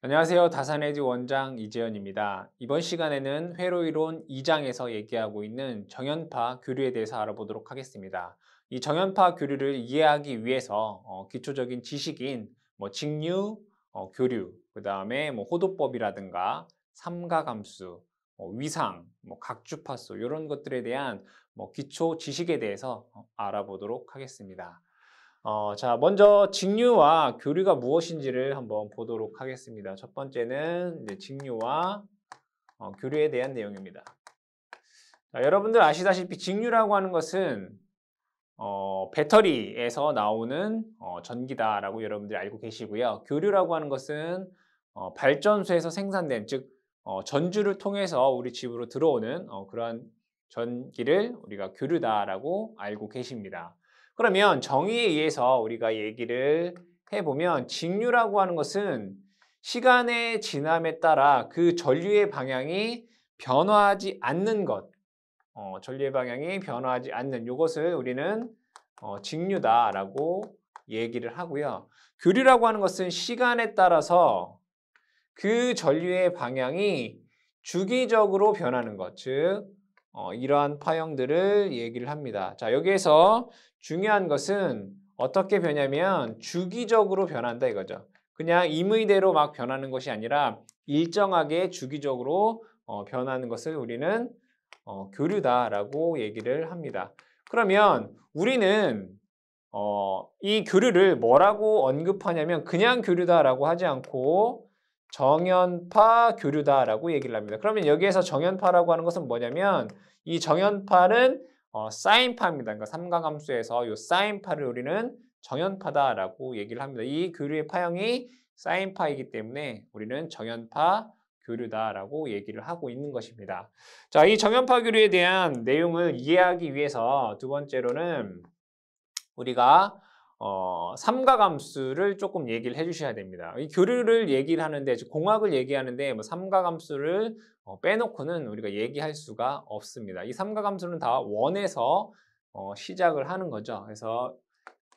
안녕하세요. 다산에듀 원장 이재현입니다. 이번 시간에는 회로이론 2장에서 얘기하고 있는 정연파 교류에 대해서 알아보도록 하겠습니다. 이 정연파 교류를 이해하기 위해서 기초적인 지식인 직류, 교류, 그 다음에 호도법이라든가 삼가함수, 위상, 각주파수 이런 것들에 대한 기초 지식에 대해서 알아보도록 하겠습니다. 자, 먼저 직류와 교류가 무엇인지를 한번 보도록 하겠습니다. 첫 번째는 이제 직류와 교류에 대한 내용입니다. 자, 여러분들 아시다시피 직류라고 하는 것은 배터리에서 나오는 전기다라고 여러분들이 알고 계시고요. 교류라고 하는 것은 발전소에서 생산된, 즉 전주를 통해서 우리 집으로 들어오는 그러한 전기를 우리가 교류다라고 알고 계십니다. 그러면 정의에 의해서 우리가 얘기를 해보면 직류라고 하는 것은 시간의 지남에 따라 그 전류의 방향이 변화하지 않는 것, 전류의 방향이 변화하지 않는 이것을 우리는 직류다라고 얘기를 하고요. 교류라고 하는 것은 시간에 따라서 그 전류의 방향이 주기적으로 변하는 것, 즉 이러한 파형들을 얘기를 합니다. 자, 여기에서 중요한 것은 어떻게 변하면 주기적으로 변한다 이거죠. 그냥 임의대로 막 변하는 것이 아니라 일정하게 주기적으로 변하는 것을 우리는 교류다라고 얘기를 합니다. 그러면 우리는 이 교류를 뭐라고 언급하냐면 그냥 교류다라고 하지 않고 정연파 교류다라고 얘기를 합니다. 그러면 여기에서 정연파라고 하는 것은 뭐냐면 이 정연파는 사인파입니다. 그러니까 삼각함수에서 이 사인파를 우리는 정연파다라고 얘기를 합니다. 이 교류의 파형이 사인파이기 때문에 우리는 정연파 교류다라고 얘기를 하고 있는 것입니다. 자, 이 정연파 교류에 대한 내용을 이해하기 위해서 두 번째로는 우리가 삼각함수를 조금 얘기를 해주셔야 됩니다. 이 교류를 얘기를 하는데, 공학을 얘기하는데 삼각함수를 빼놓고는 우리가 얘기할 수가 없습니다. 이 삼각함수는 다 원에서 시작을 하는 거죠. 그래서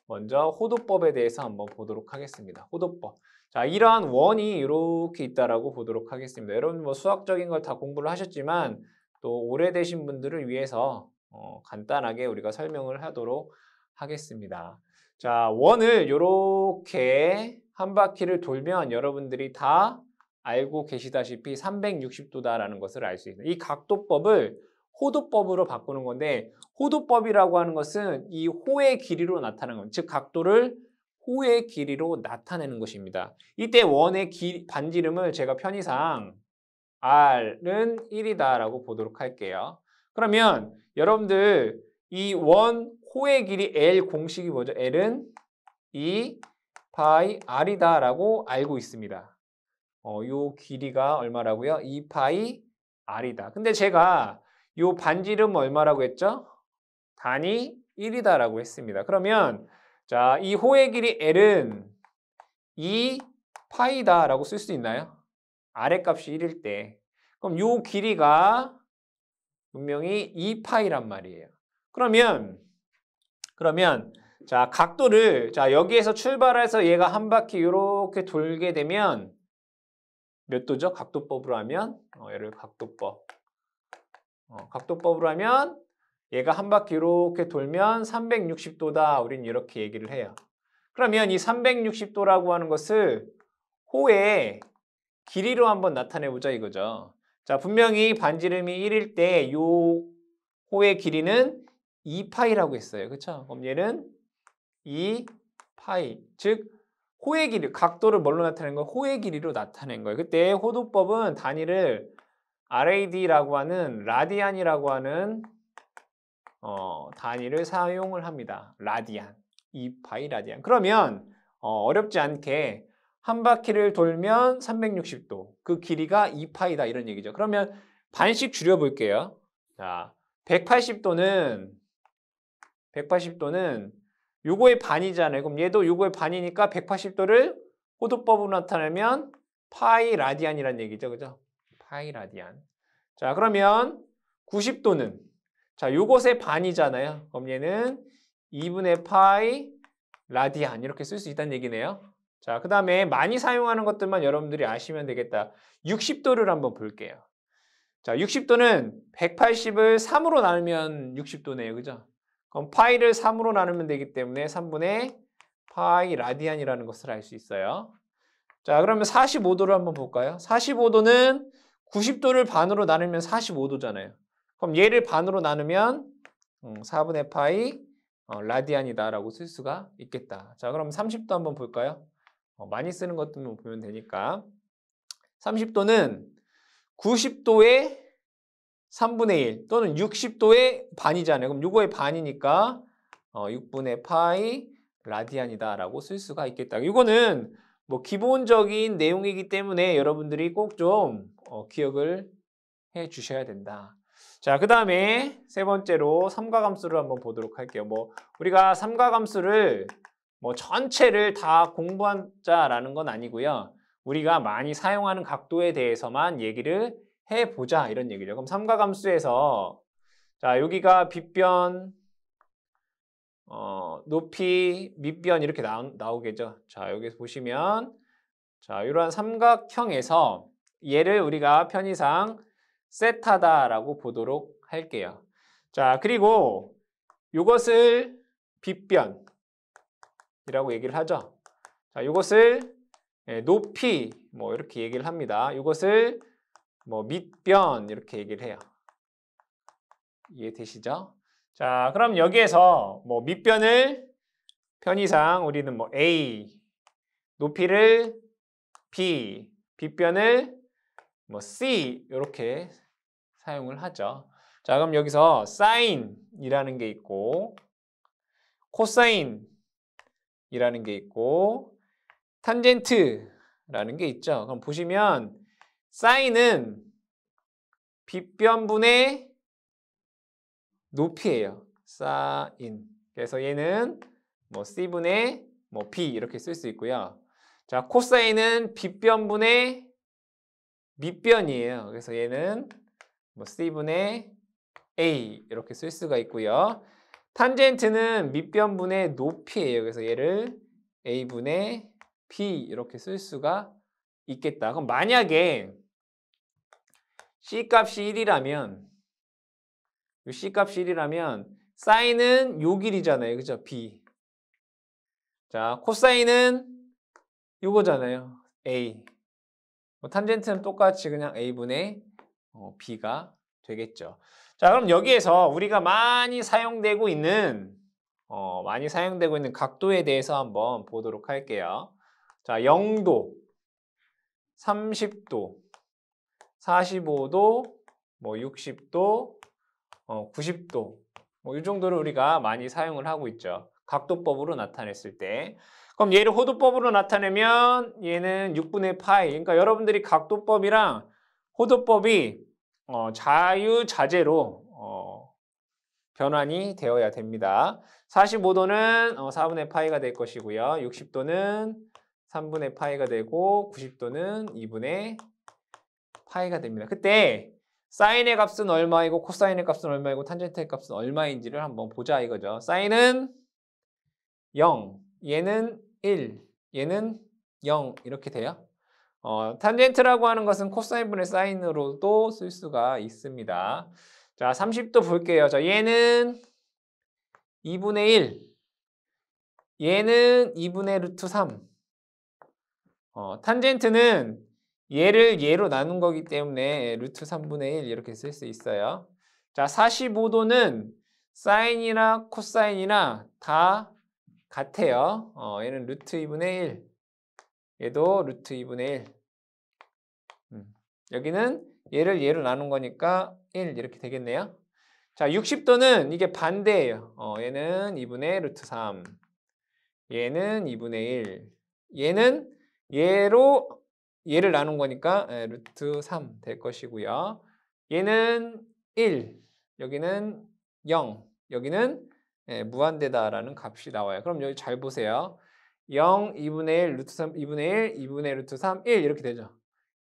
먼저 호도법에 대해서 한번 보도록 하겠습니다. 호도법. 자, 이러한 원이 이렇게 있다라고 보도록 하겠습니다. 여러분 수학적인 걸 다 공부를 하셨지만 또 오래되신 분들을 위해서 간단하게 우리가 설명을 하도록 하겠습니다. 자, 원을 이렇게 한 바퀴를 돌면 여러분들이 다 알고 계시다시피 360도다라는 것을 알 수 있습니다. 이 각도법을 호도법으로 바꾸는 건데 호도법이라고 하는 것은 이 호의 길이로 나타나는 겁니다. 즉 각도를 호의 길이로 나타내는 것입니다. 이때 원의 반지름을 제가 편의상 R은 1이다라고 보도록 할게요. 그러면 여러분들 이 원 호의 길이 L 공식이 뭐죠? L은 2 파이 R이다라고 알고 있습니다. 요 길이가 얼마라고요? 2 파이 R이다. 근데 제가 요 반지름 얼마라고 했죠? 단위 1이다라고 했습니다. 그러면 자, 이 호의 길이 L은 2 파이다라고 쓸 수 있나요? 아래 값이 1일 때. 그럼 요 길이가 분명히 2파이란 말이에요. 그러면 자, 각도를 자, 여기에서 출발해서 얘가 한 바퀴 이렇게 돌게 되면 몇 도죠? 각도법으로 하면 얘를 각도법. 각도법으로 하면 얘가 한 바퀴 이렇게 돌면 360도다. 우린 이렇게 얘기를 해요. 그러면 이 360도라고 하는 것을 호의 길이로 한번 나타내 보자 이거죠. 자, 분명히 반지름이 1일 때 이 호의 길이는 2파이라고 했어요. 그렇죠? 그럼 얘는 2파이. 즉 호의 길이, 각도를 뭘로 나타낸 거예요? 호의 길이로 나타낸 거예요. 그때 호도법은 단위를 RAD라고 하는 라디안이라고 하는 단위를 사용을 합니다. 라디안. 2파이 라디안. 그러면 어렵지 않게 한 바퀴를 돌면 360도. 그 길이가 2파이다 이런 얘기죠. 그러면 반씩 줄여 볼게요. 자, 180도는 요거의 반이잖아요. 그럼 얘도 요거의 반이니까 180도를 호도법으로 나타내면 파이 라디안이란 얘기죠. 그죠? 파이 라디안. 자, 그러면 90도는 자, 요것의 반이잖아요. 그럼 얘는 2분의 파이 라디안 이렇게 쓸 수 있다는 얘기네요. 자, 그 다음에 많이 사용하는 것들만 여러분들이 아시면 되겠다. 60도를 한번 볼게요. 자, 60도는 180을 3으로 나누면 60도네요. 그죠? 그럼 파이를 3으로 나누면 되기 때문에 3분의 파이 라디안이라는 것을 알 수 있어요. 자, 그러면 45도를 한번 볼까요? 45도는 90도를 반으로 나누면 45도잖아요. 그럼 얘를 반으로 나누면 4분의 파이 라디안이다라고 쓸 수가 있겠다. 자, 그럼 30도 한번 볼까요? 많이 쓰는 것들만 보면 되니까. 30도는 90도의 3분의 1 또는 60도의 반이잖아요. 그럼 요거의 반이니까 6분의 파이 라디안이다라고 쓸 수가 있겠다. 이거는 뭐 기본적인 내용이기 때문에 여러분들이 꼭 좀 기억을 해 주셔야 된다. 자, 그 다음에 세 번째로 삼가함수를 한번 보도록 할게요. 뭐 우리가 삼가함수를 뭐 전체를 다 공부하자라는 건 아니고요. 우리가 많이 사용하는 각도에 대해서만 얘기를 해보자 이런 얘기죠. 그럼 삼가함수에서 자, 여기가 빗변, 높이, 밑변 이렇게 나오겠죠. 자, 여기서 보시면 자, 이러한 삼각형에서 얘를 우리가 편의상 세타다라고 보도록 할게요. 자, 그리고 이것을 빗변이라고 얘기를 하죠. 자, 이것을 높이 뭐 이렇게 얘기를 합니다. 이것을 뭐 밑변 이렇게 얘기를 해요. 이해되시죠? 자, 그럼 여기에서 뭐 밑변을 편의상 우리는 뭐 A, 높이를 B, 빗변을 뭐 C 이렇게 사용을 하죠. 자, 그럼 여기서 사인이라는 게 있고 코사인이라는 게 있고 탄젠트라는 게 있죠. 그럼 보시면 사인은 빗변분의 높이예요. 사인. 그래서 얘는 뭐 C분의 뭐 B 이렇게 쓸 수 있고요. 자, 코사인은 빗변분의 밑변이에요. 그래서 얘는 뭐 C분의 A 이렇게 쓸 수가 있고요. 탄젠트는 밑변분의 높이예요. 그래서 얘를 A분의 B 이렇게 쓸 수가 있겠다. 그럼 만약에 C값이 1이라면 이 C값이 1이라면 사인은 요 길이잖아요. 그죠? B. 자, 코사인은 요거잖아요. A. 탄젠트는 똑같이 그냥 A분의 B가 되겠죠. 자, 그럼 여기에서 우리가 많이 사용되고 있는 각도에 대해서 한번 보도록 할게요. 자, 0도, 30도, 45도, 뭐 60도, 90도 뭐 이 정도를 우리가 많이 사용을 하고 있죠. 각도법으로 나타냈을 때. 그럼 얘를 호도법으로 나타내면 얘는 6분의 파이. 그러니까 여러분들이 각도법이랑 호도법이 자유자재로 변환이 되어야 됩니다. 45도는 4분의 파이가 될 것이고요. 60도는 3분의 파이가 되고 90도는 2분의 파이가 됩니다. 그때 사인의 값은 얼마이고 코사인의 값은 얼마이고 탄젠트의 값은 얼마인지를 한번 보자 이거죠. 사인은 0, 얘는 1, 얘는 0 이렇게 돼요. 탄젠트라고 하는 것은 코사인분의 사인으로도 쓸 수가 있습니다. 자, 30도 볼게요. 자, 얘는 2분의 1, 얘는 2분의 루트 3. 탄젠트는 얘를 얘로 나눈 거기 때문에 루트 3분의 1 이렇게 쓸 수 있어요. 자, 45도는 사인이나 코사인이나 다 같아요. 얘는 루트 2분의 1. 얘도 루트 2분의 1. 여기는 얘를 얘로 나눈 거니까 1 이렇게 되겠네요. 자, 60도는 이게 반대예요. 얘는 2분의 루트 3. 얘는 2분의 1. 얘는 얘를 나눈 거니까 루트 3 될 것이고요. 얘는 1, 여기는 0, 여기는 무한대다라는 값이 나와요. 그럼 여기 잘 보세요. 0, 2분의 1, 루트 3, 2분의 1, 2분의 루트 3, 1 이렇게 되죠.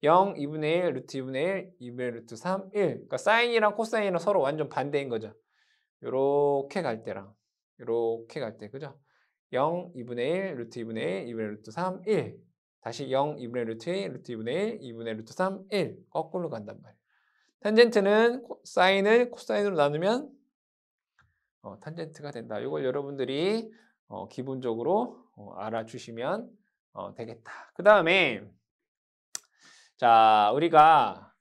0, 2분의 1, 루트 2분의 1, 2분의 루트 3, 1. 그러니까 사인이랑 코사인이랑 서로 완전 반대인 거죠. 요렇게 갈 때랑 요렇게 갈 때, 그죠? 0, 2분의 1, 루트 2분의 1, 2분의 루트 3, 1. 다시 0, 2분의 루트 1, 루트 2분의 1, 2분의 루트 3, 1. 거꾸로 간단 말이에요. 탄젠트는 사인을 코사인으로 나누면 탄젠트가 된다. 이걸 여러분들이 기본적으로 알아주시면 되겠다. 그 다음에 자 우리가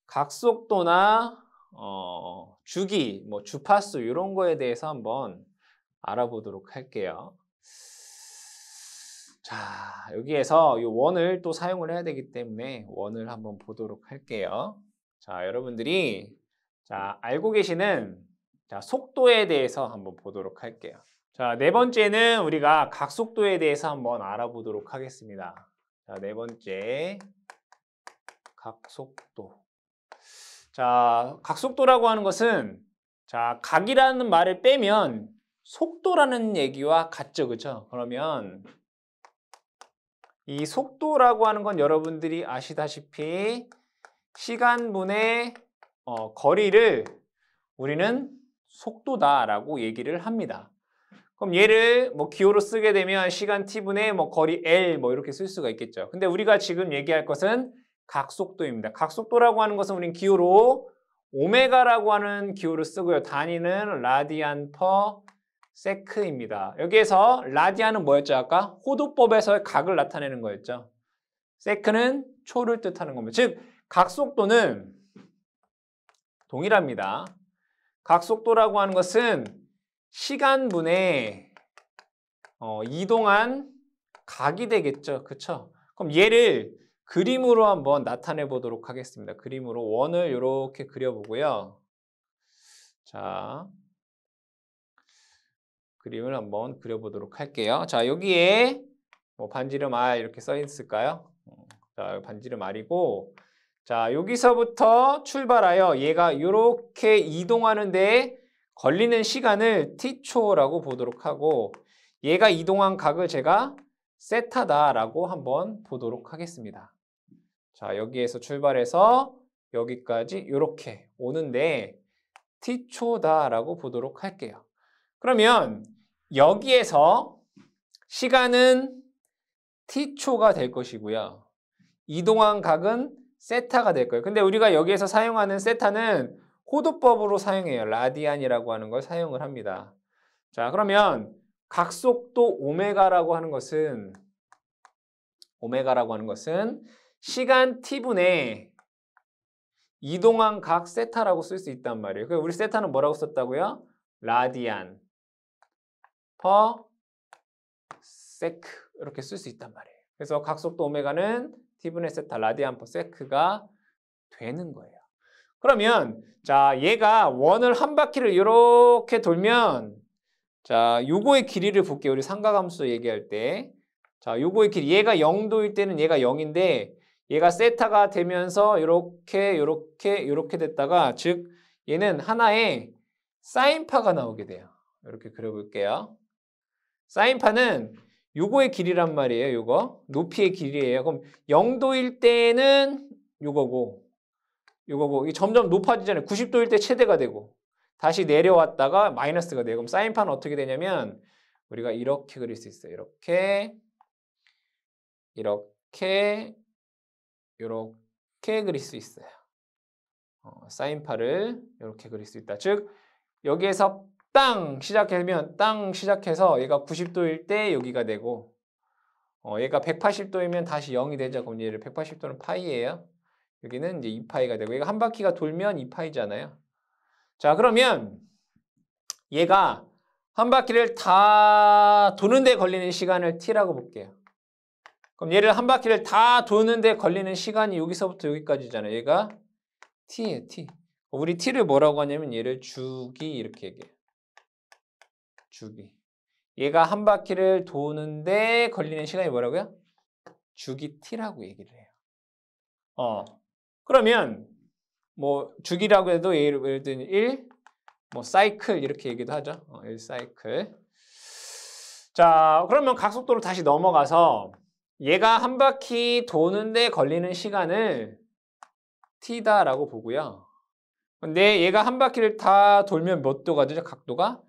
각속도나 주기, 뭐 주파수 이런 거에 대해서 한번 알아보도록 할게요. 자 여기에서 이 원을 또 사용을 해야 되기 때문에 원을 한번 보도록 할게요. 자 여러분들이 자 알고 계시는 자 속도에 대해서 한번 보도록 할게요. 자 네 번째는 우리가 각속도에 대해서 한번 알아보도록 하겠습니다. 자 네 번째 각속도. 자 각속도라고 하는 것은 자 각이라는 말을 빼면 속도라는 얘기와 같죠, 그렇죠? 그러면 이 속도라고 하는 건 여러분들이 아시다시피 시간분의 거리를 우리는 속도다라고 얘기를 합니다. 그럼 얘를 뭐 기호로 쓰게 되면 시간 t분의 뭐 거리 l 뭐 이렇게 쓸 수가 있겠죠. 근데 우리가 지금 얘기할 것은 각속도입니다. 각속도라고 하는 것은 우리는 기호로 오메가라고 하는 기호를 쓰고요. 단위는 라디안 퍼 세크입니다. 여기에서 라디안은 뭐였죠? 아까 호도법에서의 각을 나타내는 거였죠. 세크는 초를 뜻하는 겁니다. 즉 각속도는 동일합니다. 각속도라고 하는 것은 시간분의 이동한 각이 되겠죠. 그쵸? 그럼 얘를 그림으로 한번 나타내 보도록 하겠습니다. 그림으로 원을 이렇게 그려보고요. 자, 그림을 한번 그려보도록 할게요. 자, 여기에 뭐 반지름 R 이렇게 써 있을까요? 자, 반지름 R이고, 자, 여기서부터 출발하여 얘가 이렇게 이동하는데 걸리는 시간을 t초라고 보도록 하고, 얘가 이동한 각을 제가 세타다라고 한번 보도록 하겠습니다. 자, 여기에서 출발해서 여기까지 이렇게 오는데 t초다라고 보도록 할게요. 그러면 여기에서 시간은 t초가 될 것이고요. 이동한 각은 세타가 될 거예요. 근데 우리가 여기에서 사용하는 세타는 호도법으로 사용해요. 라디안이라고 하는 걸 사용을 합니다. 자, 그러면 각속도 오메가라고 하는 것은 시간 t분의 이동한 각 세타라고 쓸 수 있단 말이에요. 그래서 우리 세타는 뭐라고 썼다고요? 라디안 퍼 세크 이렇게 쓸 수 있단 말이에요. 그래서 각속도 오메가는 t분의 세타 라디안 퍼 세크가 되는 거예요. 그러면 자 얘가 원을 한 바퀴를 이렇게 돌면 자 요거의 길이를 볼게요. 우리 삼각함수 얘기할 때 자 요거의 길이 얘가 0도일 때는 얘가 0인데 얘가 세타가 되면서 이렇게 됐다가 즉 얘는 하나의 사인파가 나오게 돼요. 이렇게 그려볼게요. 사인파는 요거의 길이란 말이에요. 요거 높이의 길이에요. 그럼 0도일 때는 요거고 이게 점점 높아지잖아요. 90도일 때 최대가 되고 다시 내려왔다가 마이너스가 돼요. 그럼 사인파는 어떻게 되냐면 우리가 이렇게 그릴 수 있어요. 이렇게 그릴 수 있어요. 사인파를 이렇게 그릴 수 있다. 즉 여기에서 땅 시작해서 얘가 90도일 때 여기가 되고 얘가 180도이면 다시 0이 되죠. 그럼 얘를 180도는 파이예요. 여기는 이제 2파이가 되고 얘가 한 바퀴가 돌면 2파이잖아요. 자, 그러면 얘가 한 바퀴를 다 도는데 걸리는 시간을 t라고 볼게요. 그럼 얘를 한 바퀴를 다 도는데 걸리는 시간이 여기서부터 여기까지잖아요. 얘가 t예요, t. 우리 t를 뭐라고 하냐면 얘를 주기 이렇게 얘기해요. 주기. 얘가 한 바퀴를 도는데 걸리는 시간이 뭐라고요? 주기 t라고 얘기를 해요. 그러면 뭐 주기라고 해도 예를 들면 1, 뭐 사이클 이렇게 얘기도 하죠. 1 사이클. 자, 그러면 각속도로 다시 넘어가서 얘가 한 바퀴 도는데 걸리는 시간을 t다라고 보고요. 근데 얘가 한 바퀴를 다 돌면 몇 도가 되죠? 각도가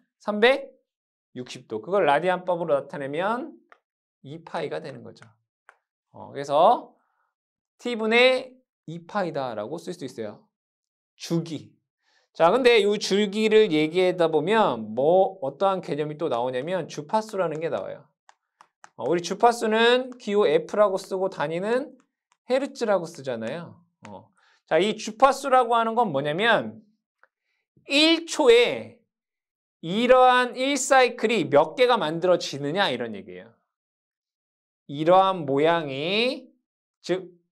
60도. 그걸 라디안법으로 나타내면 2파이가 되는 거죠. 그래서 t분의 2파이다라고 쓸 수 있어요. 주기. 자, 근데 이 줄기를 얘기하다 보면 어떠한 개념이 또 나오냐면 주파수라는 게 나와요. 우리 주파수는 기호 F라고 쓰고 단위는 헤르츠라고 쓰잖아요. 자, 이 주파수라고 하는 건 뭐냐면 1초에 이러한 1사이클이 몇 개가 만들어지느냐 이런 얘기예요. 이러한 모양이 즉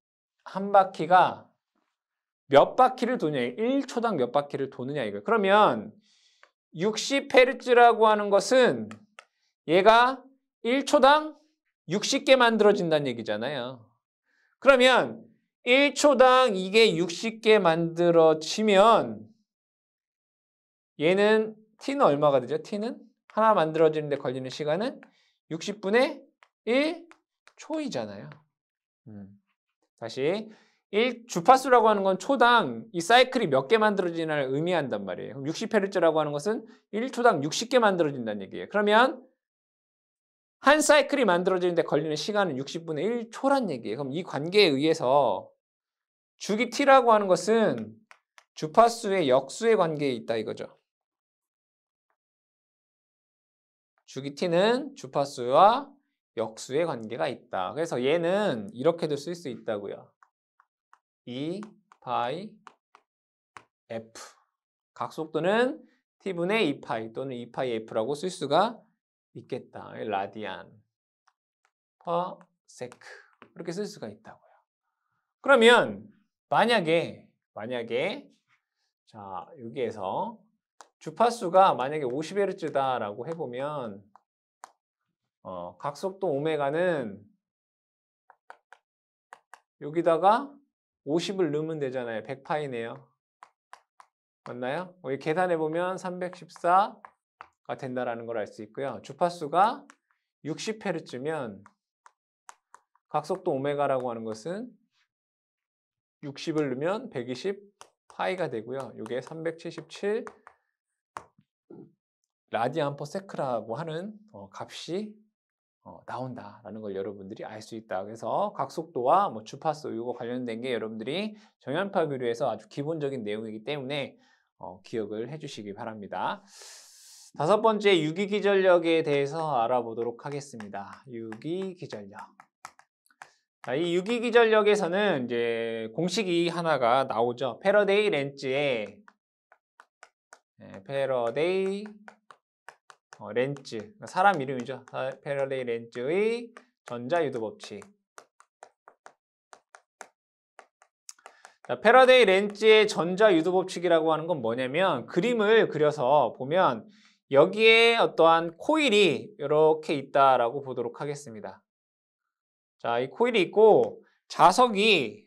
한 바퀴가 몇 바퀴를 도느냐, 1초당 몇 바퀴를 도느냐 이거예요. 그러면 60Hz라고 하는 것은 얘가 1초당 60개 만들어진다는 얘기잖아요. 그러면 1초당 이게 60개 만들어지면 얘는 t는 얼마가 되죠? t는 하나 만들어지는데 걸리는 시간은 60분의 1초이잖아요. 다시 주파수라고 하는 건 초당 이 사이클이 몇 개 만들어지나를 의미한단 말이에요. 그럼 60Hz라고 하는 것은 1초당 60개 만들어진다는 얘기예요. 그러면 한 사이클이 만들어지는데 걸리는 시간은 60분의 1초란 얘기예요. 그럼 이 관계에 의해서 주기 t라고 하는 것은 주파수의 역수의 관계에 있다 이거죠. 주기 t는 주파수와 역수의 관계가 있다. 그래서 얘는 이렇게도 쓸 수 있다고요. 2파이 f. 각속도는 t분의 2파이 또는 2파이 f라고 쓸 수가 있겠다. 라디안 퍼 세크 이렇게 쓸 수가 있다고요. 그러면 만약에 자 여기에서 주파수가 만약에 50Hz다라고 해보면 각속도 오메가는 여기다가 50을 넣으면 되잖아요. 100파이네요. 맞나요? 여기 계산해보면 314가 된다라는 걸 알 수 있고요. 주파수가 60Hz면 각속도 오메가라고 하는 것은 60을 넣으면 120파이가 되고요. 이게 377 라디안 퍼 세크라고 하는 값이 나온다라는 걸 여러분들이 알 수 있다. 그래서 각속도와 주파수 이거 관련된 게 여러분들이 정연파 교류에서 아주 기본적인 내용이기 때문에 기억을 해주시기 바랍니다. 다섯 번째 유기기전력에 대해서 알아보도록 하겠습니다. 유기기전력. 이 유기기전력에서는 이제 공식이 하나가 나오죠. 패러데이 렌즈의 패러데이 렌즈, 사람 이름이죠. 패러데이 렌즈의 전자유도 법칙. 자, 패러데이 렌즈의 전자유도 법칙이라고 하는 건 뭐냐면 그림을 그려서 보면 여기에 어떠한 코일이 이렇게 있다라고 보도록 하겠습니다. 자, 이 코일이 있고 자석이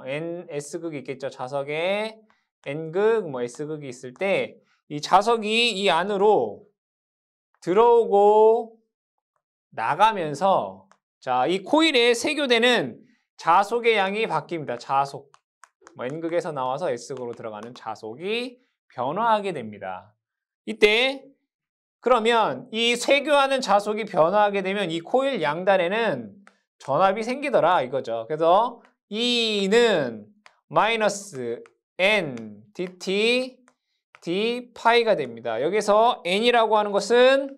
N-S극이 있겠죠. 자석에 N극, S극이 있을 때 이 자석이 이 안으로 들어오고 나가면서 자, 이 코일에 세교되는 자속의 양이 바뀝니다. 자속. N극에서 나와서 S극으로 들어가는 자속이 변화하게 됩니다. 이때 그러면 이 세교하는 자속이 변화하게 되면 이 코일 양단에는 전압이 생기더라 이거죠. 그래서 E는 마이너스 N dt d 파이가 됩니다. 여기서 N이라고 하는 것은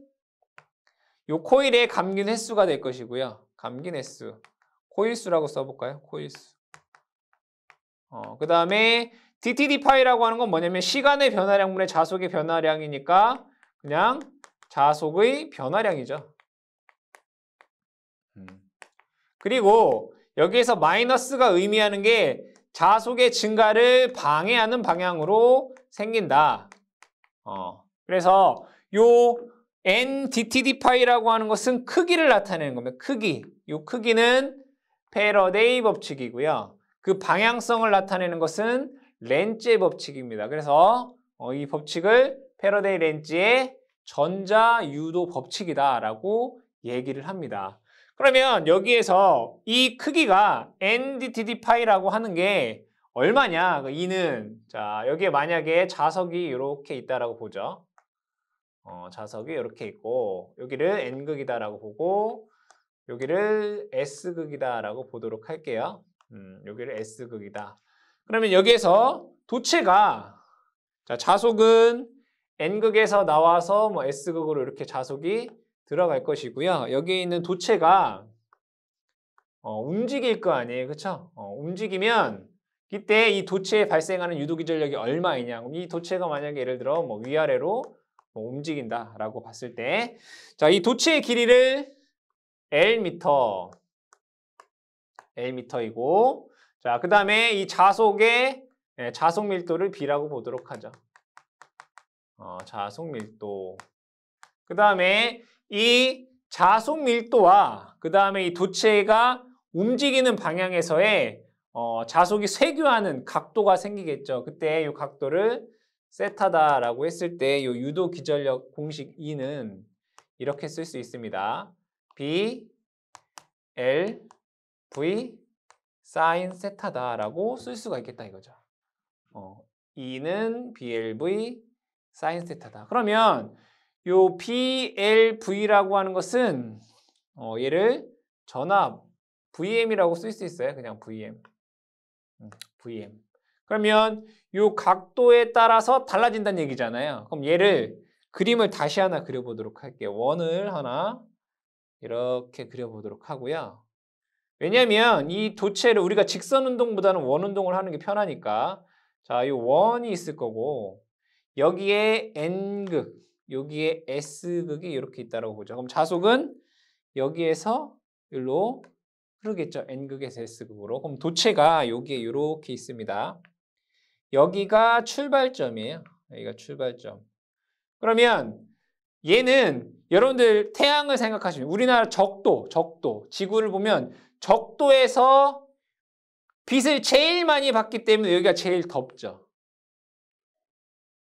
이 코일의 감긴 횟수가 될 것이고요. 감긴 횟수. 코일수라고 써볼까요? 코일수. 그 다음에 dtd 파이라고 하는 건 뭐냐면 시간의 변화량분의 자속의 변화량이니까 그냥 자속의 변화량이죠. 그리고 여기에서 마이너스가 의미하는 게 자속의 증가를 방해하는 방향으로 생긴다. 그래서 요 n dtd 파이라고 하는 것은 크기를 나타내는 겁니다. 크기. 요 크기는 패러데이 법칙이고요. 그 방향성을 나타내는 것은 렌즈의 법칙입니다. 그래서 이 법칙을 패러데이 렌즈의 전자유도 법칙이다라고 얘기를 합니다. 그러면 여기에서 이 크기가 n dtd 파이라고 하는 게 얼마냐? 이는 자 여기에 만약에 자석이 이렇게 있다라고 보죠. 자석이 이렇게 있고 여기를 n극이다라고 보고 여기를 s극이다라고 보도록 할게요. 여기를 s극이다. 그러면 여기에서 도체가 자, 자속은 n극에서 나와서 뭐 s극으로 이렇게 자속이 들어갈 것이고요. 여기 있는 도체가 움직일 거 아니에요. 그렇죠? 움직이면 이때 이 도체에 발생하는 유도기전력이 얼마이냐. 그럼 이 도체가 만약에 예를 들어 뭐 위아래로 뭐 움직인다라고 봤을 때 자, 이 도체의 길이를 L미터이고 자, 그다음에 이 자속의 자속 밀도를 B라고 보도록 하죠. 자속 밀도. 그다음에 이 자속 밀도와 그다음에 이 도체가 움직이는 방향에서의 자속이 쇄교하는 각도가 생기겠죠. 그때 이 각도를 세타다라고 했을 때 이 유도 기전력 공식 E는 이렇게 쓸 수 있습니다. B, L, V, 사인 세타다라고 쓸 수가 있겠다 이거죠. E는 BLV, 사인 세타다. 그러면 요 BLV라고 하는 것은 얘를 전압 VM이라고 쓸 수 있어요. 그냥 VM. VM. 그러면 요 각도에 따라서 달라진다는 얘기잖아요. 그럼 얘를 그림을 다시 하나 그려보도록 할게요. 원을 하나 이렇게 그려보도록 하고요. 왜냐하면 이 도체를 우리가 직선 운동보다는 원 운동을 하는 게 편하니까 자, 이 원이 있을 거고 여기에 N극, 여기에 S극이 이렇게 있다고 보죠. 그럼 자속은 여기에서 여기로 흐르겠죠. N극에서 S극으로. 그럼 도체가 여기에 이렇게 있습니다. 여기가 출발점이에요. 여기가 출발점. 그러면 얘는 여러분들 태양을 생각하시면 우리나라 적도, 지구를 보면 적도에서 빛을 제일 많이 받기 때문에 여기가 제일 덥죠.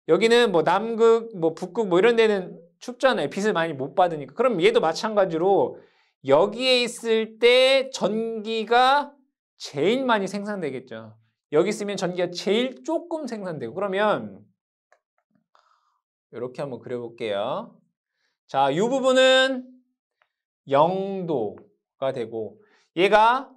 여기는 뭐 남극, 뭐 북극 뭐 이런 데는 춥잖아요. 빛을 많이 못 받으니까. 그럼 얘도 마찬가지로 여기에 있을 때 전기가 제일 많이 생산되겠죠. 여기 있으면 전기가 제일 조금 생산되고 그러면 이렇게 한번 그려볼게요. 자, 이 부분은 0도가 되고 얘가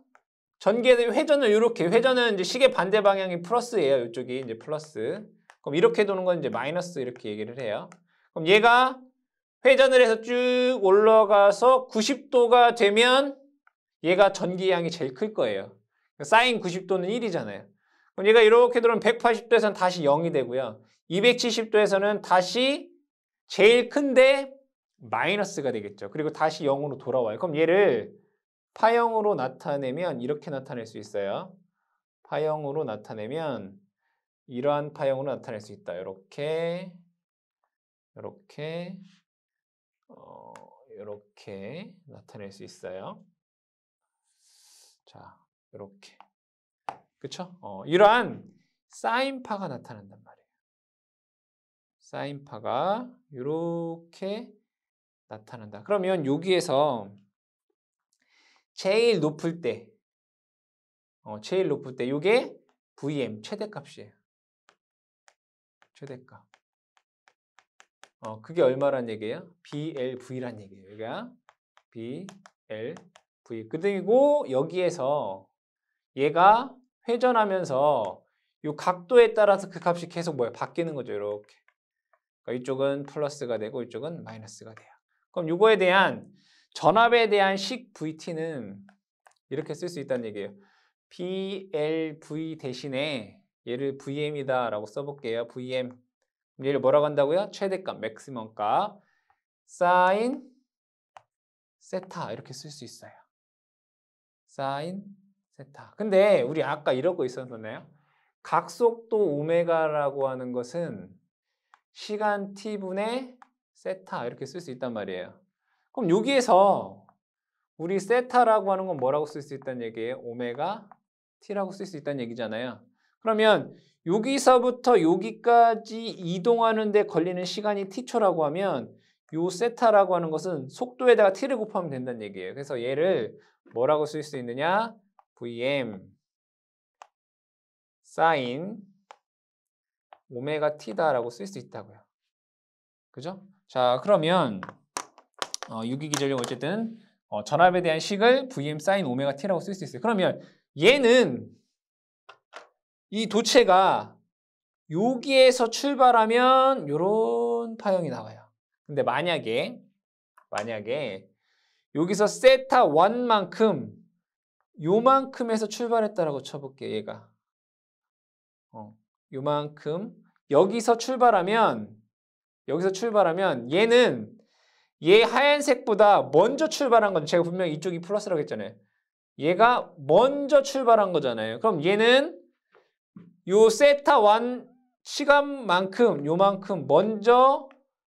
전기의 회전을 이렇게 회전은 이제 시계 반대 방향이 플러스예요. 이쪽이 이제 플러스. 그럼 이렇게 도는 건 이제 마이너스 이렇게 얘기를 해요. 그럼 얘가 회전을 해서 쭉 올라가서 90도가 되면 얘가 전기량이 제일 클 거예요. 사인 90도는 1이잖아요. 그럼 얘가 이렇게 들어오면 180도에서는 다시 0이 되고요. 270도에서는 다시 제일 큰데 마이너스가 되겠죠. 그리고 다시 0으로 돌아와요. 그럼 얘를 파형으로 나타내면 이렇게 나타낼 수 있어요. 파형으로 나타내면 이러한 파형으로 나타낼 수 있다. 이렇게 이렇게 나타낼 수 있어요. 자, 이렇게 그쵸? 이러한 사인파가 나타난단 말이에요. 사인파가 이렇게 나타난다. 그러면 여기에서 제일 높을 때 이게 VM 최대값이에요. 최대값. 그게 얼마란 얘기예요? BLV란 얘기예요. 여기가 BLV. 그리고 여기에서 얘가 회전하면서 이 각도에 따라서 그 값이 계속 바뀌는 거죠. 이렇게. 그러니까 이쪽은 플러스가 되고 이쪽은 마이너스가 돼요. 그럼 이거에 대한 전압에 대한 식 VT는 이렇게 쓸 수 있다는 얘기예요. BLV 대신에 얘를 VM이다 라고 써볼게요. VM. 얘를 뭐라고 한다고요? 최대값, 맥시멈 값, 사인 세타 이렇게 쓸 수 있어요. 사인 세타. 근데 우리 아까 이러고 있었나요? 각속도 오메가라고 하는 것은 시간 t분의 세타 이렇게 쓸 수 있단 말이에요. 그럼 여기에서 우리 세타라고 하는 건 뭐라고 쓸 수 있다는 얘기예요? 오메가 t라고 쓸 수 있다는 얘기잖아요. 그러면 여기서부터 여기까지 이동하는 데 걸리는 시간이 t초라고 하면 요 세타라고 하는 것은 속도에다가 t를 곱하면 된다는 얘기예요. 그래서 얘를 뭐라고 쓸 수 있느냐? vm 사인 오메가 t다라고 쓸 수 있다고요. 그죠? 자, 그러면 유기기전력 어쨌든 전압에 대한 식을 Vm sin 오메가 t라고 쓸 수 있어요. 그러면 얘는 이 도체가 여기에서 출발하면 요런 파형이 나와요. 근데 만약에 여기서 세타 1만큼 요만큼에서 출발했다라고 쳐볼게, 얘가. 요만큼 여기서 출발하면 얘는 얘 하얀색보다 먼저 출발한 건 제가 분명히 이쪽이 플러스라고 했잖아요. 얘가 먼저 출발한 거잖아요. 그럼 얘는 요 세타 1 시간만큼 요만큼 먼저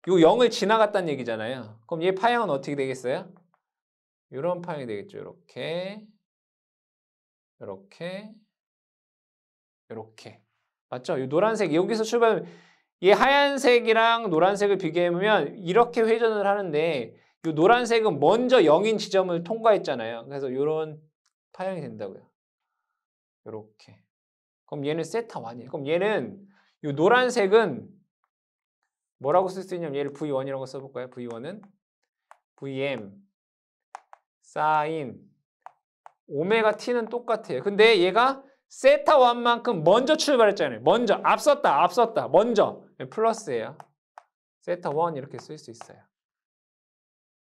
요 0을 지나갔다는 얘기잖아요. 그럼 얘 파형은 어떻게 되겠어요? 이런 파형이 되겠죠. 이렇게. 맞죠? 이 노란색 여기서 출발하면 얘 하얀색이랑 노란색을 비교해보면 이렇게 회전을 하는데 이 노란색은 먼저 0인 지점을 통과했잖아요. 그래서 이런 파형이 된다고요. 이렇게. 그럼 얘는 세타 1이에요. 그럼 얘는 이 노란색은 뭐라고 쓸 수 있냐면 얘를 V1이라고 써볼까요? V1은 Vm sin 오메가 t는 똑같아요. 근데 얘가 세타 1만큼 먼저 출발했잖아요. 먼저 앞섰다. 먼저 플러스예요. 세타 1 이렇게 쓸 수 있어요.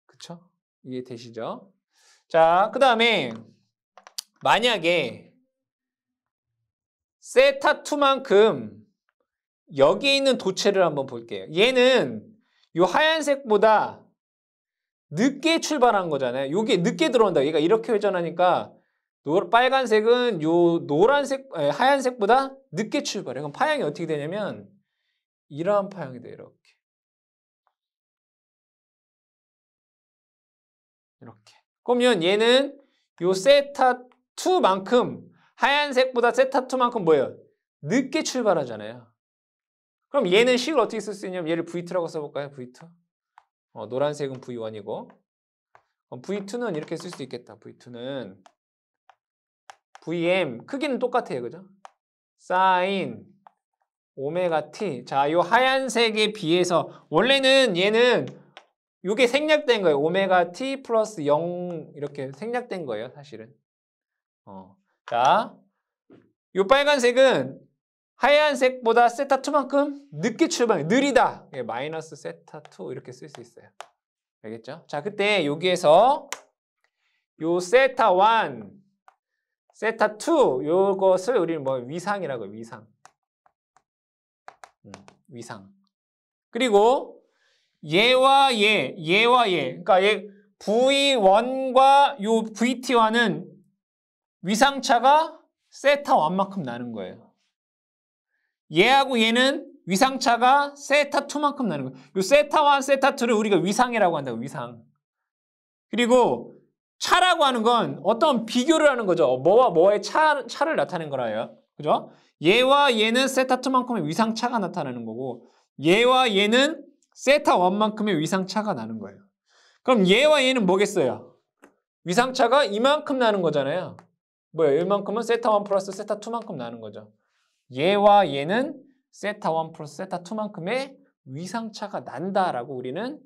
그쵸? 이해되시죠? 자, 그 다음에 만약에 세타 2만큼 여기 있는 도체를 한번 볼게요. 얘는 이 하얀색보다 늦게 출발한 거잖아요. 이게 늦게 들어온다. 얘가 이렇게 회전하니까 빨간색은 요 하얀색보다 늦게 출발해. 그럼 파형이 어떻게 되냐면 이러한 파형이 돼요. 이렇게. 그러면 얘는 요 세타 2만큼 하얀색보다 세타 2만큼 뭐예요? 늦게 출발하잖아요. 그럼 얘는 식을 어떻게 쓸 수 있냐면 얘를 V2라고 써볼까요? V2. 노란색은 V1이고 그럼 V2는 이렇게 쓸 수 있겠다. V2는 Vm 크기는 똑같아요. 그죠? sin 오메가 t. 자, 요 하얀색에 비해서 원래는 얘는 요게 생략된 거예요. 오메가 t 플러스 0 이렇게 생략된 거예요. 사실은. 자, 요 빨간색은 하얀색보다 세타 2만큼 늦게 출발해. 느리다. 마이너스 세타 2 이렇게 쓸 수 있어요. 알겠죠? 자, 그때 여기에서 요 세타 1, 세타 2 요것을 우리는 뭐 위상이라고 해요. 위상. 그리고 얘와 얘. 그러니까 얘 V1과 요 VT1은 위상차가 세타 1만큼 나는 거예요. 얘하고 얘는 위상차가 세타 2만큼 나는 거예요. 요 세타 1, 세타 2를 우리가 위상이라고 한다고, 위상. 그리고 차라고 하는 건 어떤 비교를 하는 거죠. 뭐와 뭐의 차를 나타낸 거라요. 그죠? 얘와 얘는 세타 2만큼의 위상차가 나타나는 거고 얘와 얘는 세타 1만큼의 위상차가 나는 거예요. 그럼 얘와 얘는 뭐겠어요? 위상차가 이만큼 나는 거잖아요. 뭐예요? 이만큼은 세타 1 플러스 세타 2만큼 나는 거죠. 얘와 얘는 세타 1 플러스 세타 2만큼의 위상차가 난다라고 우리는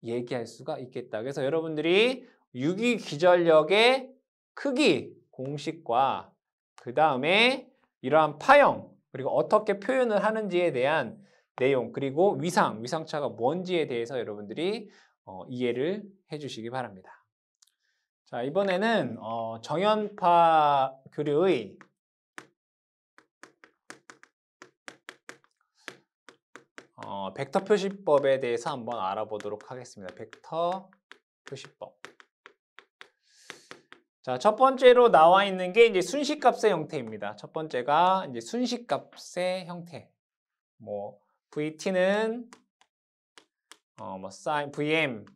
얘기할 수가 있겠다. 그래서 여러분들이 유기기전력의 크기 공식과 그 다음에 이러한 파형 그리고 어떻게 표현을 하는지에 대한 내용 그리고 위상차가 뭔지에 대해서 여러분들이 이해를 해주시기 바랍니다. 자, 이번에는 정연파 교류의 벡터 표시법에 대해서 한번 알아보도록 하겠습니다. 벡터 표시법. 자, 첫 번째로 나와 있는 게 이제 순식값의 형태입니다. 첫 번째가 이제 순식값의 형태. 뭐 VT는 뭐 sin VM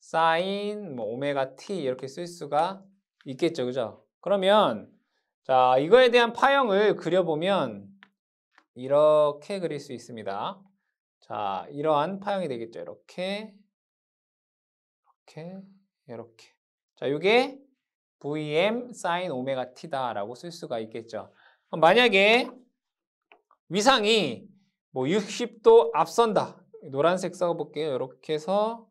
sin 뭐 오메가 t 이렇게 쓸 수가 있겠죠. 그죠? 그러면 자, 이거에 대한 파형을 그려보면 이렇게 그릴 수 있습니다. 자, 이러한 파형이 되겠죠. 이렇게. 자, 이게 Vm sin 오메가 t다라고 쓸 수가 있겠죠. 그럼 만약에 위상이 뭐 60도 앞선다. 노란색 써볼게요. 이렇게 해서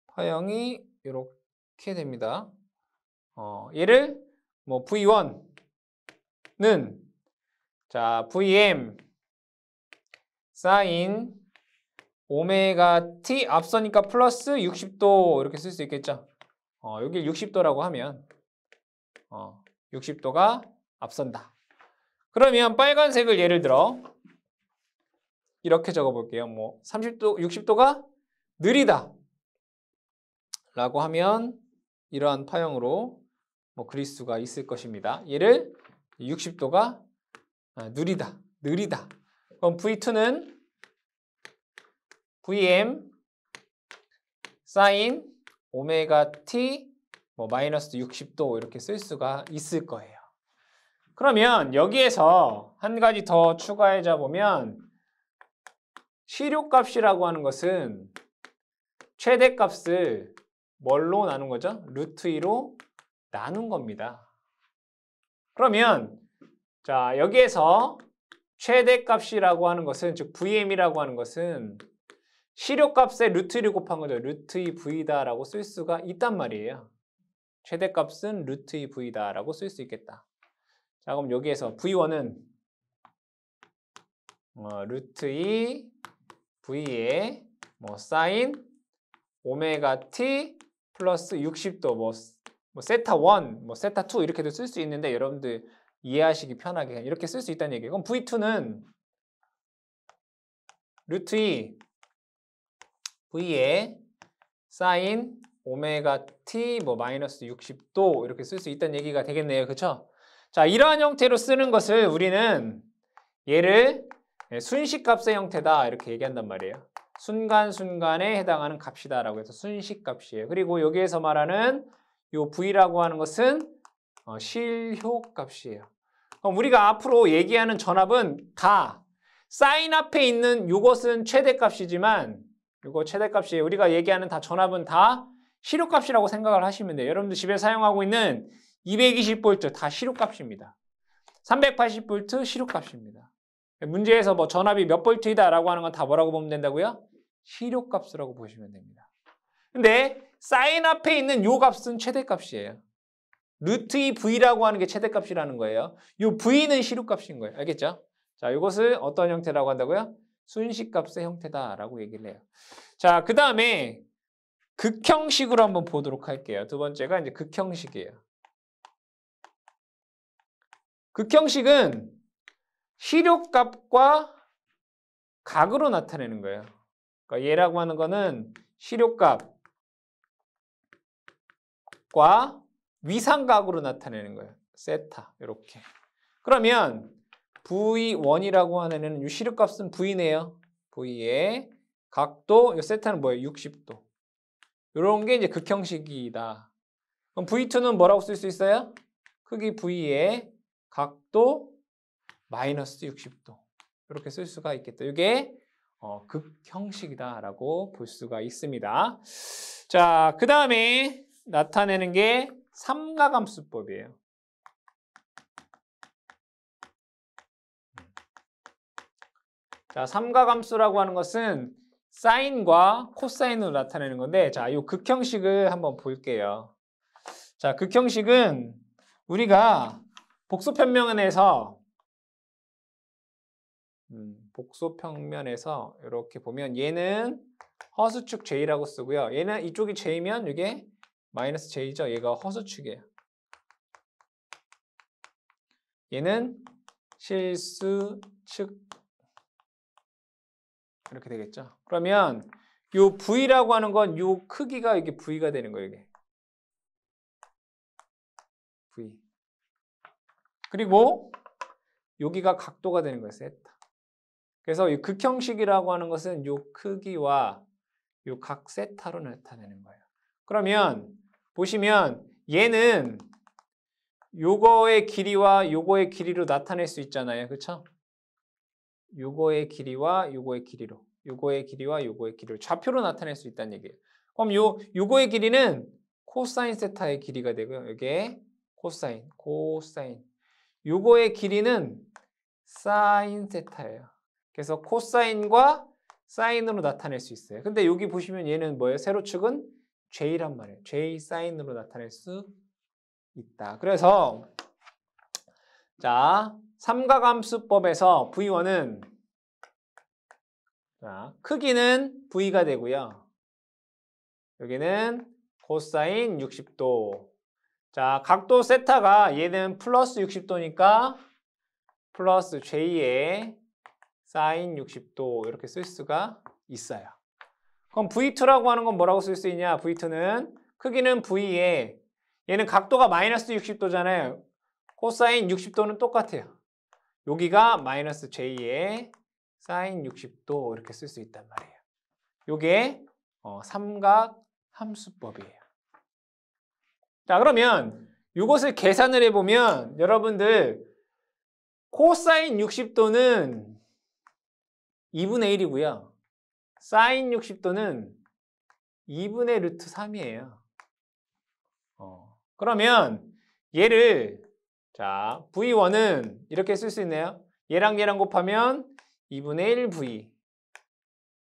파형이 이렇게 됩니다. 얘를 뭐 V1는 자 Vm 사인 오메가 t 앞서니까 플러스 60도 이렇게 쓸 수 있겠죠. 여기 60도라고 하면 60도가 앞선다. 그러면 빨간색을 예를 들어 이렇게 적어볼게요. 뭐 30도, 60도가 느리다 라고 하면 이러한 파형으로 뭐 그릴 수가 있을 것입니다. 얘를 60도가 느리다. 그럼 V2는 Vm 사인 오메가 t 뭐 마이너스 60도 이렇게 쓸 수가 있을 거예요. 그러면 여기에서 한 가지 더 추가해 보면 시료값이라고 하는 것은 최대값을 뭘로 나눈 거죠? 루트 2로 나눈 겁니다. 그러면 자 여기에서 최대값이라고 하는 것은 즉 Vm이라고 하는 것은 시료값에 루트 2를 곱한 거죠. 루트 2V다 라고 쓸 수가 있단 말이에요. 최대값은 루트 2V다 라고 쓸 수 있겠다. 자 그럼 여기에서 V1은 루트 2V에 뭐 사인 오메가 t 플러스 60도 뭐 세타 1, 뭐 세타 2 이렇게도 쓸 수 있는데 여러분들 이해하시기 편하게 이렇게 쓸 수 있다는 얘기예요. 그럼 V2는 루트 2 V에 사인 오메가 t 뭐 마이너스 60도 이렇게 쓸 수 있다는 얘기가 되겠네요. 그렇죠? 자, 이러한 형태로 쓰는 것을 우리는 얘를 순식값의 형태다 이렇게 얘기한단 말이에요. 순간순간에 해당하는 값이다라고 해서 순식값이에요. 그리고 여기에서 말하는 요 V라고 하는 것은 실효값이에요. 그럼 우리가 앞으로 얘기하는 전압은 다 사인 앞에 있는 요것은 최대값이지만 요거 최대값이에요. 우리가 얘기하는 다 전압은 다 실효값이라고 생각을 하시면 돼요. 여러분들 집에 사용하고 있는 220V 다 실효값입니다. 380V 실효값입니다. 문제에서 뭐 전압이 몇 볼트이다 라고 하는 건 다 뭐라고 보면 된다고요? 실효값이라고 보시면 됩니다. 근데 사인 앞에 있는 요 값은 최대값이에요. 루트 2V라고 하는 게 최대값이라는 거예요. 요 V는 실효값인 거예요. 알겠죠? 자, 이것을 어떤 형태라고 한다고요? 순식값의 형태다라고 얘기를 해요. 자, 그 다음에 극형식으로 한번 보도록 할게요. 두 번째가 이제 극형식이에요. 극형식은 실효값과 각으로 나타내는 거예요. 그러니까 얘라고 하는 거는 실효값과 위상각으로 나타내는 거예요. 세타 이렇게. 그러면 V1이라고 하는 이 실효값은 V네요. V의 각도, 이 세타는 뭐예요? 60도. 이런 게 이제 극형식이다. 그럼 V2는 뭐라고 쓸 수 있어요? 크기 V의 각도 마이너스 60도. 이렇게 쓸 수가 있겠다. 이게 극형식이다라고 볼 수가 있습니다. 자, 그 다음에 나타내는 게 삼가함수법이에요. 자, 삼가함수라고 하는 것은 사인과 코사인으로 나타내는 건데, 자, 이 극형식을 한번 볼게요. 자, 극형식은 우리가 복소평면에서 이렇게 보면 얘는 허수축 J라고 쓰고요. 얘는 이쪽이 J면 이게 마이너스 J죠. 얘가 허수축이에요. 얘는 실수축 이렇게 되겠죠. 그러면 요 V라고 하는 건 요 크기가 이게 V가 되는 거예요. 이게 V. 그리고 여기가 각도가 되는 거예요. 세타. 그래서 이 극형식이라고 하는 것은 요 크기와 요 각 세타로 나타내는 거예요. 그러면 보시면 얘는 요거의 길이와 요거의 길이로 나타낼 수 있잖아요. 그렇죠? 요거의 길이와 요거의 길이로, 요거의 길이와 요거의 길이로 좌표로 나타낼 수 있다는 얘기예요. 그럼 요거의 길이는 코사인 세타의 길이가 되고요. 이게 코사인. 요거의 길이는 사인 세타예요. 그래서 코사인과 사인으로 나타낼 수 있어요. 근데 여기 보시면 얘는 뭐예요? 세로축은 J란 말이에요. J 사인으로 나타낼 수 있다. 그래서 자, 삼각함수법에서 V1은 자, 크기는 V가 되고요. 여기는 코사인 60도. 자, 각도 세타가 얘는 플러스 60도니까 플러스 J의 사인 60도 이렇게 쓸 수가 있어요. 그럼 V2라고 하는 건 뭐라고 쓸 수 있냐? V2는 크기는 V에 얘는 각도가 마이너스 60도잖아요. 코사인 60도는 똑같아요. 여기가 마이너스 J의 사인 60도 이렇게 쓸 수 있단 말이에요. 요게 삼각 함수법이에요. 자, 그러면 이것을 계산을 해보면 여러분들 코사인 60도는 2분의 1이고요. 사인 60도는 2분의 루트 3이에요. 그러면 얘를 자 V1은 이렇게 쓸 수 있네요. 얘랑 얘랑 곱하면 2분의 1V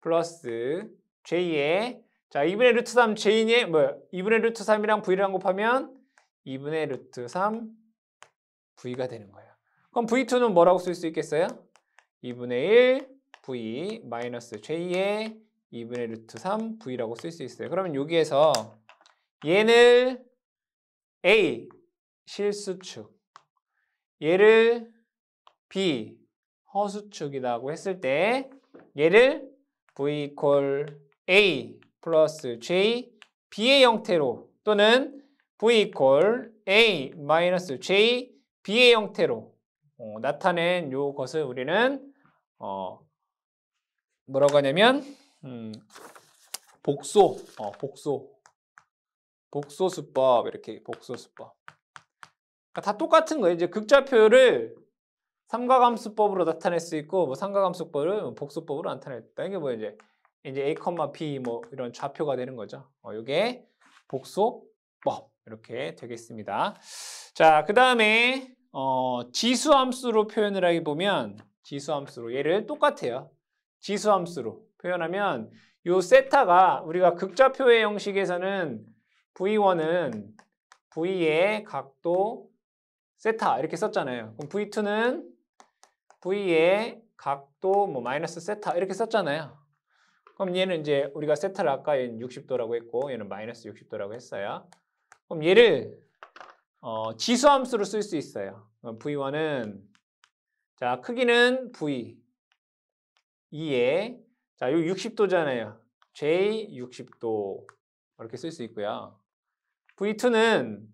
플러스 J의 자 2분의 루트 3 J의 2분의 루트 3이랑 V랑 곱하면 2분의 루트 3 V가 되는 거예요. 그럼 V2는 뭐라고 쓸 수 있겠어요? 2분의 1 V 마이너스 J의 2분의 루트 3 V라고 쓸 수 있어요. 그러면 여기에서 얘를 A 실수축 얘를 B 허수축이라고 했을 때 얘를 V equal A 플러스 J B의 형태로 또는 V equal A 마이너스 J B의 형태로 나타낸 요것을 우리는 뭐라고 하냐면 복소수법 이렇게 복소수법 다 똑같은 거예요. 이제 극좌표를 삼각함수법으로 나타낼 수 있고 뭐 삼각함수법을 복소법으로 나타냈다. 이게 뭐 이제 A, B 뭐 이런 좌표가 되는 거죠. 이게 복소법 이렇게 되겠습니다. 자, 그 다음에 지수함수로 표현을 하게 보면 지수함수로 얘를 똑같아요. 지수함수로 표현하면 요 세타가 우리가 극좌표의 형식에서는 V1은 V의 각도 세타 이렇게 썼잖아요. 그럼 V2는 V의 각도 뭐 마이너스 세타 이렇게 썼잖아요. 그럼 얘는 이제 우리가 세타를 아까 얘는 60도라고 했고 얘는 마이너스 60도라고 했어요. 그럼 얘를 지수함수로 쓸 수 있어요. 그럼 V1은 자 크기는 V 2에 자 요 60도잖아요. J 60도 이렇게 쓸 수 있고요. V2는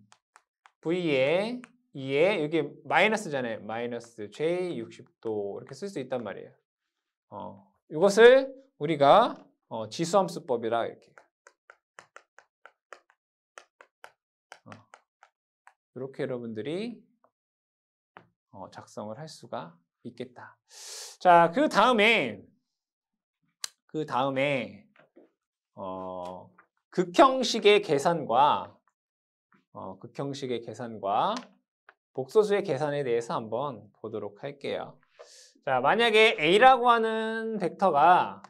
V에 2에 여기 마이너스잖아요. 마이너스 J 60도 이렇게 쓸 수 있단 말이에요. 이것을 우리가 지수함수법이라 이렇게 이렇게 여러분들이 작성을 할 수가 있겠다. 자, 그 다음에 극형식의 계산과 복소수의 계산에 대해서 한번 보도록 할게요. 자, 만약에 A라고 하는 벡터가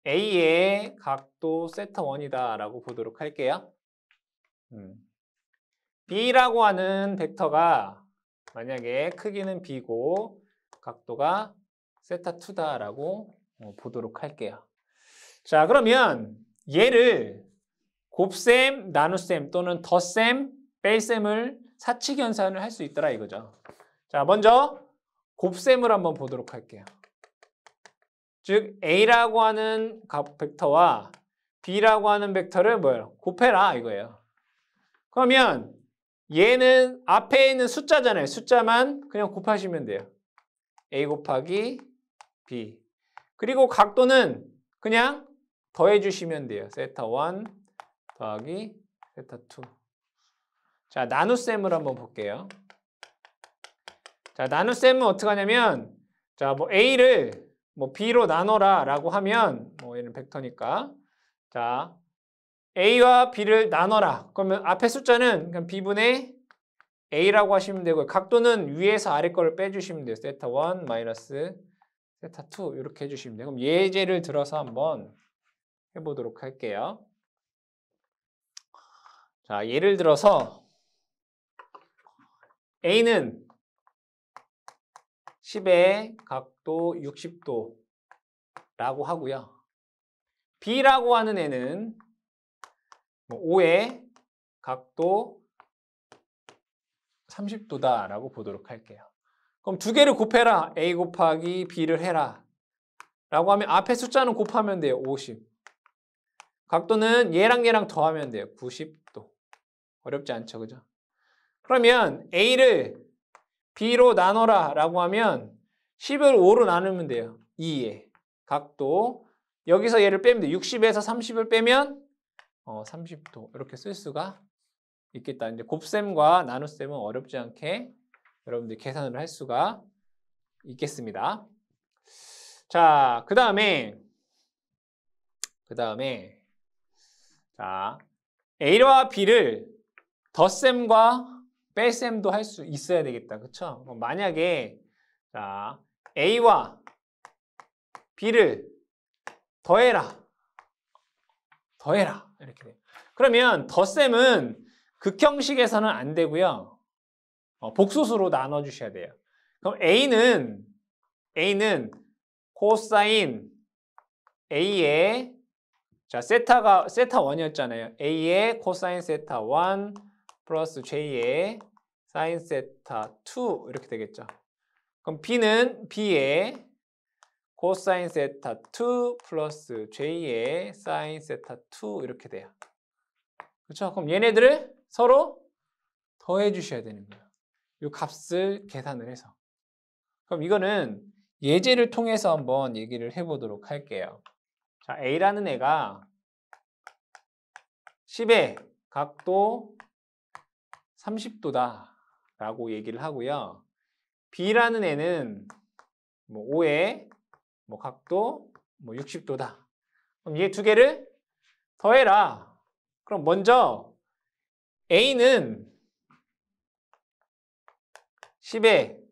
A의 각도 세타 1이다 라고 보도록 할게요. B라고 하는 벡터가 만약에 크기는 B고 각도가 세타 2다 라고 보도록 할게요. 자, 그러면 얘를 곱셈, 나눗셈 또는 덧셈, 뺄셈을 사칙 연산을 할 수 있더라 이거죠. 자, 먼저 곱셈을 한번 보도록 할게요. 즉 A라고 하는 벡터와 B라고 하는 벡터를 뭐예요? 곱해라 이거예요. 그러면 얘는 앞에 있는 숫자잖아요. 숫자만 그냥 곱하시면 돼요. A 곱하기 B. 그리고 각도는 그냥 더해 주시면 돼요. 세타 1 더하기 세타 2. 자, 나눗셈을 한번 볼게요. 자, 나눗셈은 어떻게 하냐면 자, 뭐 A를 뭐 B로 나눠라 라고 하면 뭐 얘는 벡터니까 자, A와 B를 나눠라. 그러면 앞에 숫자는 그냥 B분의 A라고 하시면 되고요. 각도는 위에서 아래 거를 빼주시면 돼요. 세타 1 마이너스 세타 2 이렇게 해주시면 돼요. 그럼 예제를 들어서 한번 해보도록 할게요. 자, 예를 들어서 A는 10의 각도 60도라고 하고요. B라고 하는 애는 5의 각도 30도다라고 보도록 할게요. 그럼 두 개를 곱해라. A 곱하기 B를 해라. 라고 하면 앞에 숫자는 곱하면 돼요. 50. 각도는 얘랑 더하면 돼요. 90도. 어렵지 않죠, 그죠? 그러면 A를 B로 나눠라 라고 하면 10을 5로 나누면 돼요. 2의 각도. 여기서 얘를 빼면 돼요. 60에서 30을 빼면 30도. 이렇게 쓸 수가 있겠다. 이제 곱셈과 나눗셈은 어렵지 않게 여러분들이 계산을 할 수가 있겠습니다. 자, 그 다음에 자, A와 B를 덧셈과 뺄셈도 할 수 있어야 되겠다. 그쵸? 만약에 자, A와 B를 더해라. 이렇게 돼요. 그러면 덧셈은 극형식에서는 안 되고요. 복소수로 나눠주셔야 돼요. 그럼 A는 코사인 A의 자, 세타 1이었잖아요. A의 코사인 세타 1 플러스 J의 사인 세타 2 이렇게 되겠죠. 그럼 B는 B의 코사인 세타 2 플러스 J의 사인 세타 2 이렇게 돼요. 그렇죠? 그럼 얘네들을 서로 더해 주셔야 되는 거예요. 이 값을 계산을 해서. 그럼 이거는 예제를 통해서 한번 얘기를 해보도록 할게요. 자, A라는 애가 10의 각도 30도다 라고 얘기를 하고요. B라는 애는 5의 각도 60도다. 그럼 얘 두 개를 더해라. 그럼 먼저 A는 10의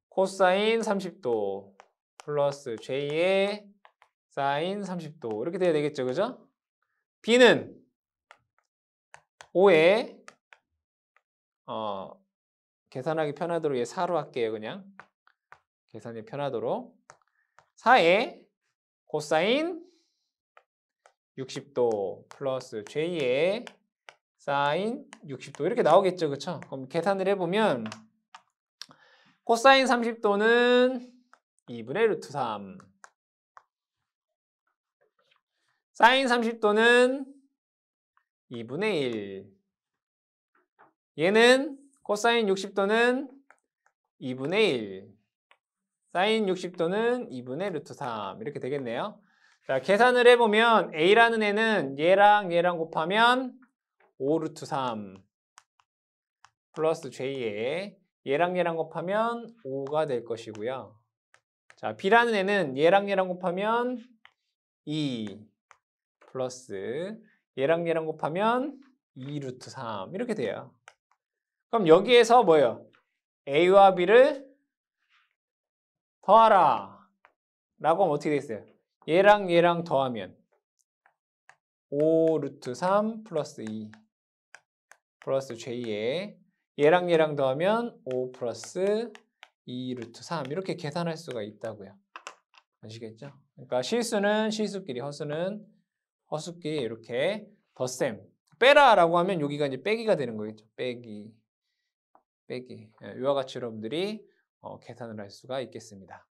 코사인 30도 플러스 J의 사인 30도 이렇게 돼야 되겠죠, 그죠? B는 5의 계산하기 편하도록 얘 4로 할게요, 그냥. 계산이 편하도록 4의 코사인 60도 플러스 J의 사인 60도 이렇게 나오겠죠, 그쵸? 그럼 계산을 해보면 코사인 30도는 2분의 루트 3 사인 30도는 2분의 1 얘는 코사인 60도는 2분의 1 사인 60도는 2분의 루트 3 이렇게 되겠네요. 자, 계산을 해보면 A라는 애는 얘랑 곱하면 5 루트 3 플러스 J에 얘랑 곱하면 5가 될 것이고요. 자, B라는 애는 얘랑 곱하면 2 플러스 얘랑 곱하면 2 루트 3 이렇게 돼요. 그럼 여기에서 뭐예요? A와 B를 더하라 라고 하면 어떻게 되겠어요? 얘랑 더하면 5 루트 3 플러스 2 플러스 J에 얘랑 더하면 5 플러스 2 루트 3 이렇게 계산할 수가 있다고요. 아시겠죠? 그러니까 실수는 실수끼리, 허수는 허수끼리 이렇게 덧셈. 빼라 라고 하면 여기가 이제 빼기가 되는 거겠죠. 빼기. 이와 같이 여러분들이 계산을 할 수가 있겠습니다.